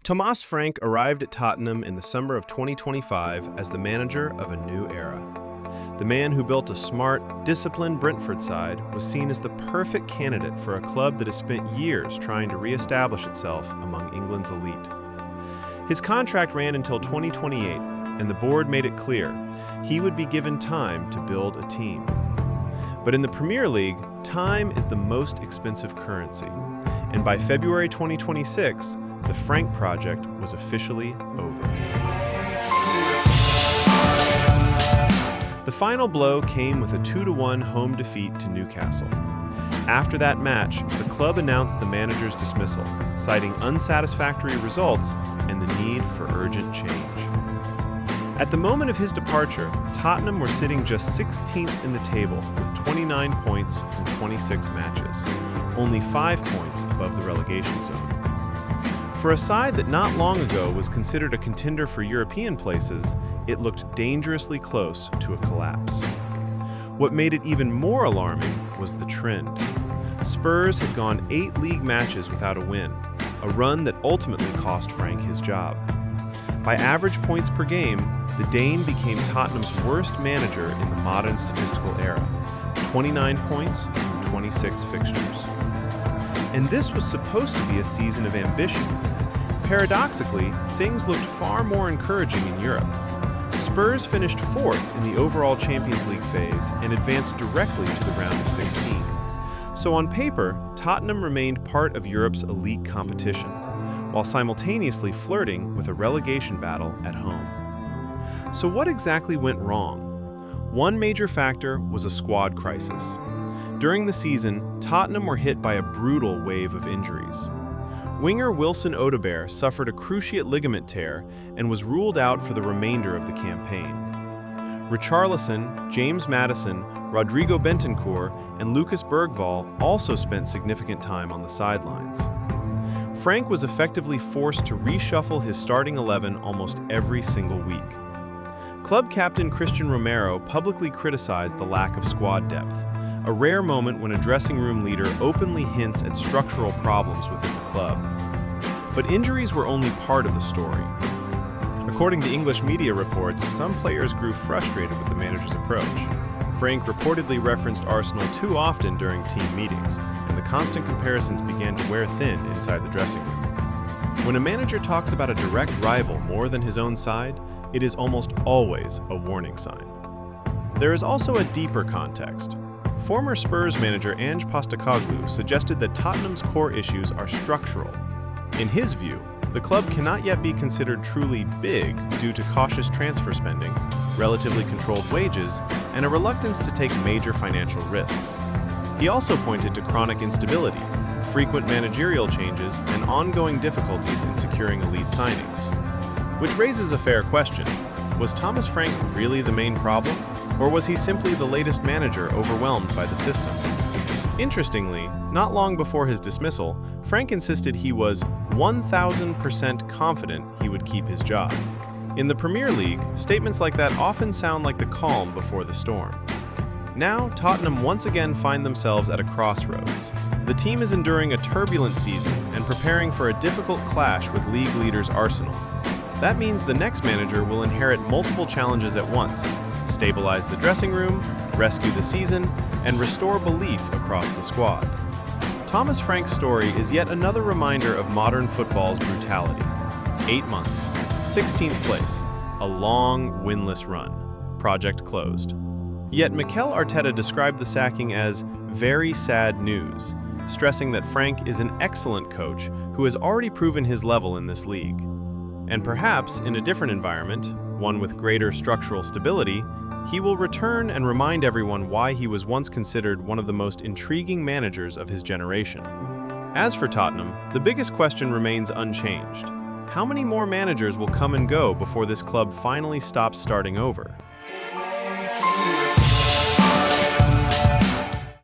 Thomas Frank arrived at Tottenham in the summer of 2025 as the manager of a new era. The man who built a smart, disciplined Brentford side was seen as the perfect candidate for a club that has spent years trying to re-establish itself among England's elite. His contract ran until 2028, and the board made it clear he would be given time to build a team. But in the Premier League, time is the most expensive currency, and by February 2026, the Frank project was officially over. The final blow came with a 2-1 home defeat to Newcastle. After that match, the club announced the manager's dismissal, citing unsatisfactory results and the need for urgent change. At the moment of his departure, Tottenham were sitting just 16th in the table with 29 points from 26 matches, only 5 points above the relegation zone. For a side that not long ago was considered a contender for European places, it looked dangerously close to a collapse. What made it even more alarming was the trend. Spurs had gone 8 league matches without a win, a run that ultimately cost Frank his job. By average points per game, the Dane became Tottenham's worst manager in the modern statistical era, 29 points from 26 fixtures. And this was supposed to be a season of ambition. Paradoxically, things looked far more encouraging in Europe. Spurs finished 4th in the overall Champions League phase and advanced directly to the round of 16. So on paper, Tottenham remained part of Europe's elite competition, while simultaneously flirting with a relegation battle at home. So what exactly went wrong? One major factor was a squad crisis. During the season, Tottenham were hit by a brutal wave of injuries. Winger Wilson Odobert suffered a cruciate ligament tear and was ruled out for the remainder of the campaign. Richarlison, James Maddison, Rodrigo Bentancur, and Lucas Bergvall also spent significant time on the sidelines. Frank was effectively forced to reshuffle his starting 11 almost every single week. Club captain Christian Romero publicly criticized the lack of squad depth, a rare moment when a dressing room leader openly hints at structural problems within the club. But injuries were only part of the story. According to English media reports, some players grew frustrated with the manager's approach. Frank reportedly referenced Arsenal too often during team meetings, and the constant comparisons began to wear thin inside the dressing room. When a manager talks about a direct rival more than his own side, it is almost always a warning sign. There is also a deeper context. Former Spurs manager Ange Postecoglou suggested that Tottenham's core issues are structural. In his view, the club cannot yet be considered truly big due to cautious transfer spending, relatively controlled wages, and a reluctance to take major financial risks. He also pointed to chronic instability, frequent managerial changes, and ongoing difficulties in securing elite signings. Which raises a fair question. Was Thomas Frank really the main problem? Or was he simply the latest manager overwhelmed by the system? Interestingly, not long before his dismissal, Frank insisted he was 1,000% confident he would keep his job. In the Premier League, statements like that often sound like the calm before the storm. Now, Tottenham once again find themselves at a crossroads. The team is enduring a turbulent season and preparing for a difficult clash with league leaders Arsenal. That means the next manager will inherit multiple challenges at once: stabilize the dressing room, rescue the season, and restore belief across the squad. Thomas Frank's story is yet another reminder of modern football's brutality. 8 months, 16th place, a long, winless run. Project closed. Yet Mikel Arteta described the sacking as very sad news, stressing that Frank is an excellent coach who has already proven his level in this league. And perhaps, in a different environment, one with greater structural stability, he will return and remind everyone why he was once considered one of the most intriguing managers of his generation. As for Tottenham, the biggest question remains unchanged. How many more managers will come and go before this club finally stops starting over?